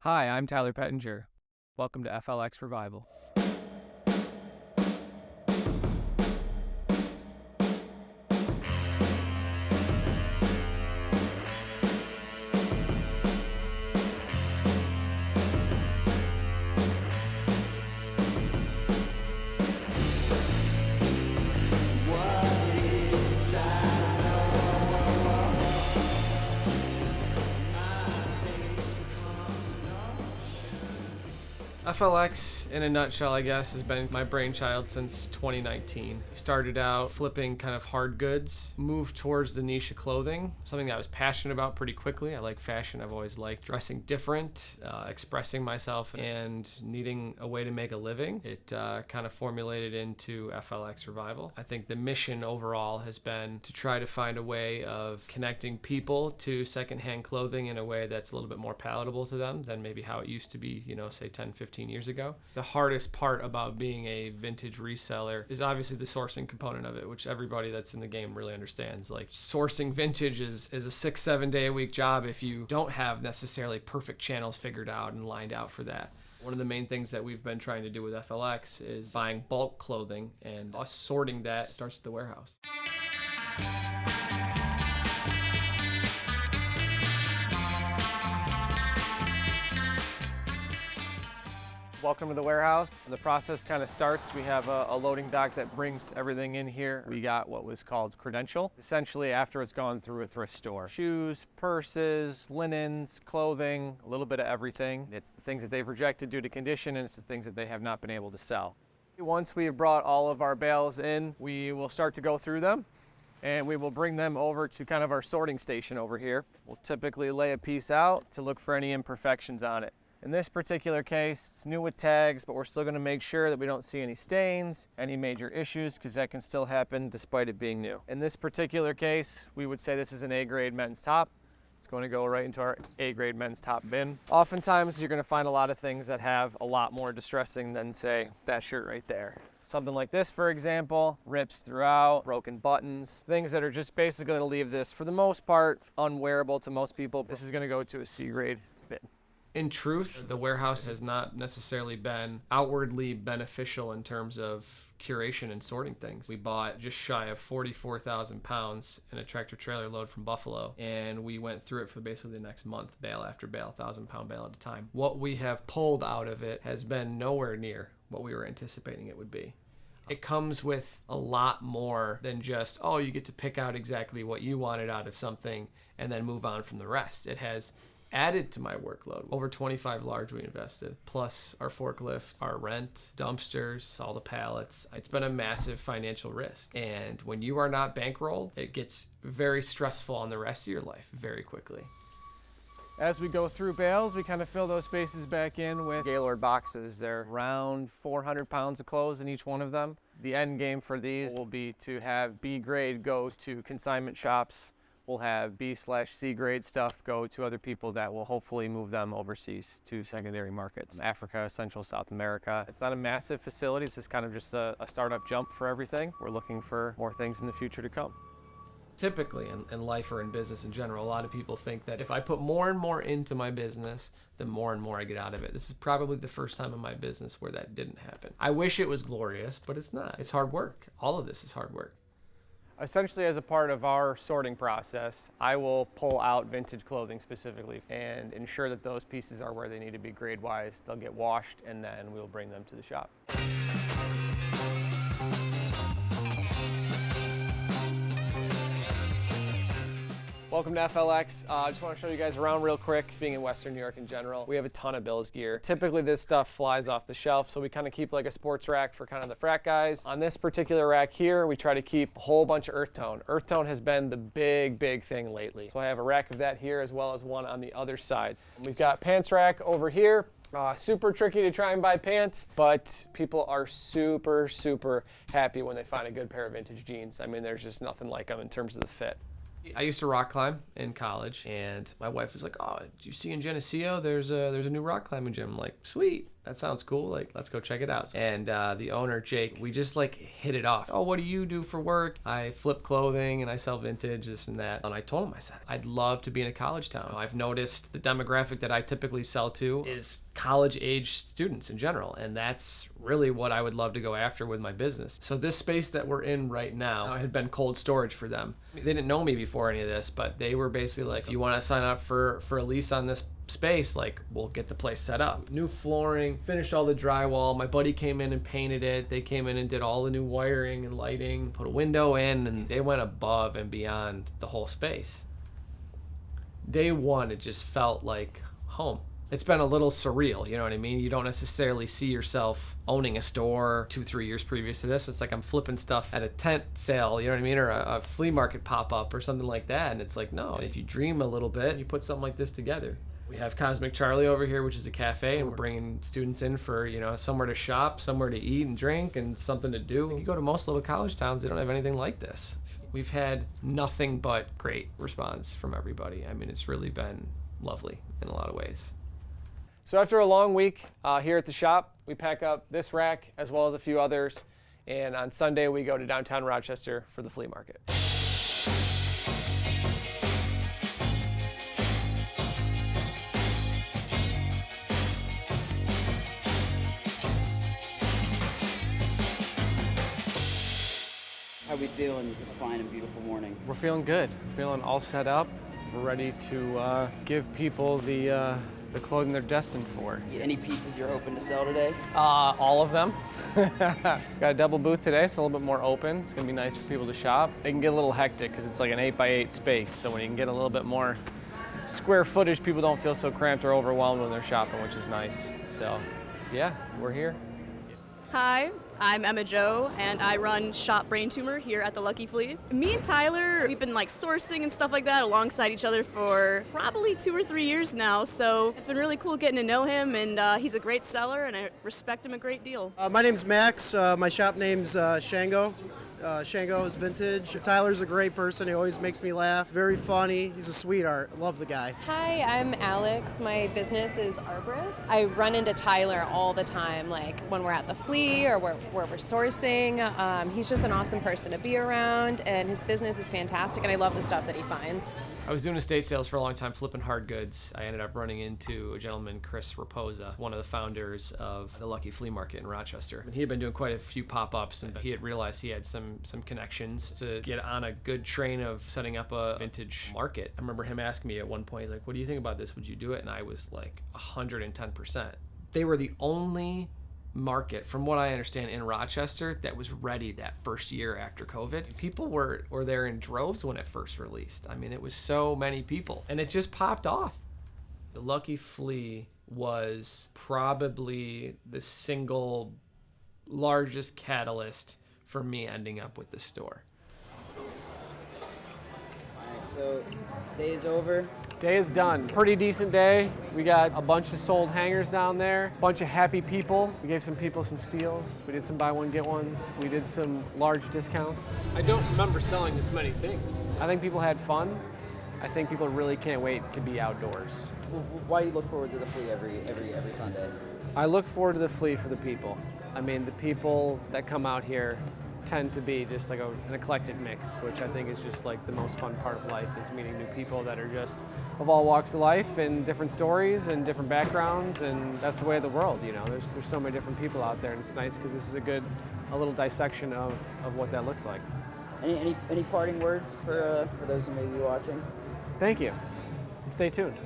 Hi, I'm Tyler Pettinger. Welcome to FLX Revival. FLX, in a nutshell, I guess, has been my brainchild since 2019. Started out flipping kind of hard goods, moved towards the niche of clothing, something that I was passionate about pretty quickly. I like fashion. I've always liked dressing different, expressing myself, and needing a way to make a living. It kind of formulated into FLX Revival. I think the mission overall has been to try to find a way of connecting people to secondhand clothing in a way that's a little bit more palatable to them than maybe how it used to be, say 10, 15 years ago. The hardest part about being a vintage reseller is obviously the sourcing component of it, which everybody that's in the game really understands. Like, sourcing vintage is a 6-7 day a week job if you don't have necessarily perfect channels figured out and lined out for that. One of the main things that we've been trying to do with FLX is buying bulk clothing, and us sorting that starts at the warehouse. Welcome to the warehouse. The process kind of starts. We have a loading dock that brings everything in here. We got what was called credential, essentially after it's gone through a thrift store. Shoes, purses, linens, clothing, a little bit of everything. It's the things that they've rejected due to condition, and it's the things that they have not been able to sell. Once we have brought all of our bales in, we will start to go through them, and we will bring them over to kind of our sorting station over here. We'll typically lay a piece out to look for any imperfections on it. In this particular case, it's new with tags, but we're still going to make sure that we don't see any stains, any major issues, because that can still happen despite it being new. In this particular case, we would say this is an A-grade men's top. It's going to go right into our A-grade men's top bin. Oftentimes, you're going to find a lot of things that have a lot more distressing than, say, that shirt right there. Something like this, for example, rips throughout, broken buttons, things that are just basically going to leave this, for the most part, unwearable to most people. This is going to go to a C-grade bin. In truth, the warehouse has not necessarily been outwardly beneficial in terms of curation and sorting things. We bought just shy of 44,000 pounds in a tractor trailer load from Buffalo, and we went through it for basically the next month, bale after bale, 1,000-pound bale at a time. What we have pulled out of it has been nowhere near what we were anticipating it would be. It comes with a lot more than just, oh, you get to pick out exactly what you wanted out of something and then move on from the rest. It has added to my workload. Over 25 large we invested, plus our forklift, our rent, dumpsters, all the pallets. It's been a massive financial risk. And when you are not bankrolled, it gets very stressful on the rest of your life very quickly. As we go through bales, we kind of fill those spaces back in with Gaylord boxes. They're around 400 pounds of clothes in each one of them. The end game for these will be to have B grade go to consignment shops. We'll have B/C grade stuff go to other people that will hopefully move them overseas to secondary markets. Africa, Central South America. It's not a massive facility. It's just kind of just a startup jump for everything. We're looking for more things in the future to come. Typically in life or in business in general, a lot of people think that if I put more and more into my business, the more and more I get out of it. This is probably the first time in my business where that didn't happen. I wish it was glorious, but it's not. It's hard work. All of this is hard work. Essentially, as a part of our sorting process, I will pull out vintage clothing specifically and ensure that those pieces are where they need to be grade-wise. They'll get washed, and then we'll bring them to the shop. Welcome to FLX. I just want to show you guys around real quick. Being in Western New York in general, we have a ton of Bills gear. Typically this stuff flies off the shelf, so we kind of keep like a sports rack for kind of the frat guys. On this particular rack here, we try to keep a whole bunch of earth tone. Earth tone has been the big thing lately. So I have a rack of that here as well as one on the other side. We've got pants rack over here. Super tricky to try and buy pants, but people are super happy when they find a good pair of vintage jeans. I mean, there's just nothing like them in terms of the fit. I used to rock climb in college, and my wife was like, "Oh, did you see in Geneseo? There's a new rock climbing gym." I'm like, "Sweet, that sounds cool. Like, let's go check it out." And the owner, Jake, we just like hit it off. "Oh, what do you do for work?" "I flip clothing and I sell vintage, this and that." And I told him, I said, "I'd love to be in a college town. I've noticed the demographic that I typically sell to is college-age students in general, and that's really what I would love to go after with my business." So this space that we're in right now had been cold storage for them. They didn't know me before any of this, but they were basically like, "If you want to sign up for a lease on this space, like, we'll get the place set up." New flooring, finished all the drywall. My buddy came in and painted it. They came in and did all the new wiring and lighting, put a window in, and they went above and beyond the whole space. Day one, it just felt like home. It's been a little surreal, you know what I mean? You don't necessarily see yourself owning a store 2-3 years previous to this. It's like I'm flipping stuff at a tent sale, you know what I mean? Or a flea market pop-up or something like that. And it's like, no, if you dream a little bit, you put something like this together. We have Cosmic Charlie over here, which is a cafe, and we're bringing students in for, you know, somewhere to shop, somewhere to eat and drink, and something to do. If you go to most little college towns, they don't have anything like this. We've had nothing but great response from everybody. I mean, it's really been lovely in a lot of ways. So after a long week here at the shop, we pack up this rack as well as a few others, and on Sunday we go to downtown Rochester for the flea market. How are we feeling this fine and beautiful morning? We're feeling good. Feeling all set up. We're ready to give people the clothing they're destined for. Any pieces you're hoping to sell today? All of them. Got a double booth today, so a little bit more open. It's gonna be nice for people to shop. It can get a little hectic because it's like an 8x8 space, so when you can get a little bit more square footage, people don't feel so cramped or overwhelmed when they're shopping, which is nice. So yeah, we're here. Hi, I'm Emma Jo, and I run Shop Brain Tumor here at the Lucky Flea. Me and Tyler, we've been like sourcing and stuff like that alongside each other for probably 2 or 3 years now, so it's been really cool getting to know him, and he's a great seller, and I respect him a great deal. My name's Max. My shop name's Shango. Shango is vintage. Tyler's a great person. He always makes me laugh. He's very funny. He's a sweetheart. I love the guy. Hi, I'm Alex. My business is Arborist. I run into Tyler all the time, like when we're at the flea or where we're sourcing. He's just an awesome person to be around, and his business is fantastic, and I love the stuff that he finds. I was doing estate sales for a long time, flipping hard goods. I ended up running into a gentleman, Chris Raposa, one of the founders of the Lucky Flea Market in Rochester. And he had been doing quite a few pop-ups, and he had realized he had some connections to get on a good train of setting up a vintage market. I remember him asking me at one point, he's like, "What do you think about this? Would you do it?" And I was like 110%. They were the only market, from what I understand, in Rochester that was ready that first year after COVID. People were there in droves when it first released. I mean, it was so many people, and it just popped off. The Lucky Flea was probably the single largest catalyst for me ending up with the store. Alright, so day is over. Day is done. Pretty decent day. We got a bunch of sold hangers down there, a bunch of happy people. We gave some people some steals. We did some buy one, get ones. We did some large discounts. I don't remember selling this many things. I think people had fun. I think people really can't wait to be outdoors. Why do you look forward to the flea every Sunday? I look forward to the flea for the people. I mean, the people that come out here tend to be just like an eclectic mix, which I think is just like the most fun part of life, is meeting new people that are just of all walks of life and different stories and different backgrounds, and that's the way of the world, you know. There's so many different people out there, and it's nice because this is a little dissection of what that looks like. Any parting words for those who may be watching? Thank you. Stay tuned.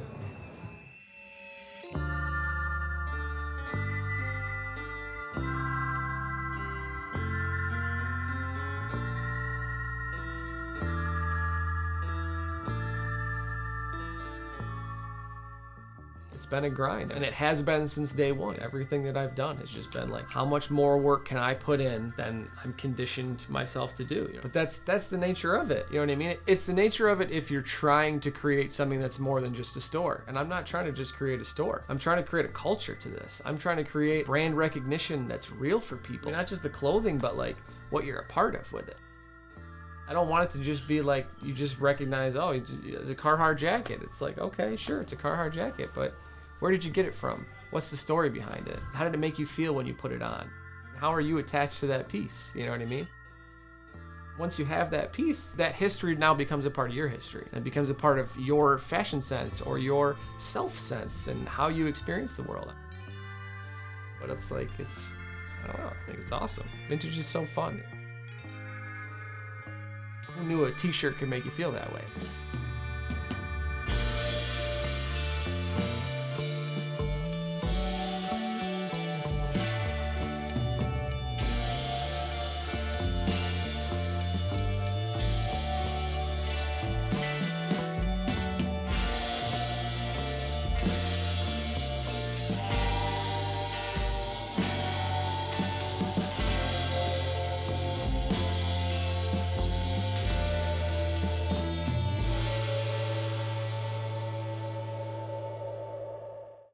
been a grind, and it has been since day one. Everything that I've done has just been like, how much more work can I put in than I'm conditioned myself to do? But that's the nature of it. You know what I mean? It's the nature of it if you're trying to create something that's more than just a store. And I'm not trying to just create a store. I'm trying to create a culture to this. I'm trying to create brand recognition that's real for people. Not just the clothing, but like what you're a part of with it. I don't want it to just be like you just recognize, oh, it's a Carhartt jacket. It's like, okay, sure, it's a Carhartt jacket, but where did you get it from? What's the story behind it? How did it make you feel when you put it on? How are you attached to that piece? You know what I mean? Once you have that piece, that history now becomes a part of your history. It becomes a part of your fashion sense or your self sense and how you experience the world. But it's like, I don't know, I think it's awesome. Vintage is so fun. Who knew a t-shirt could make you feel that way?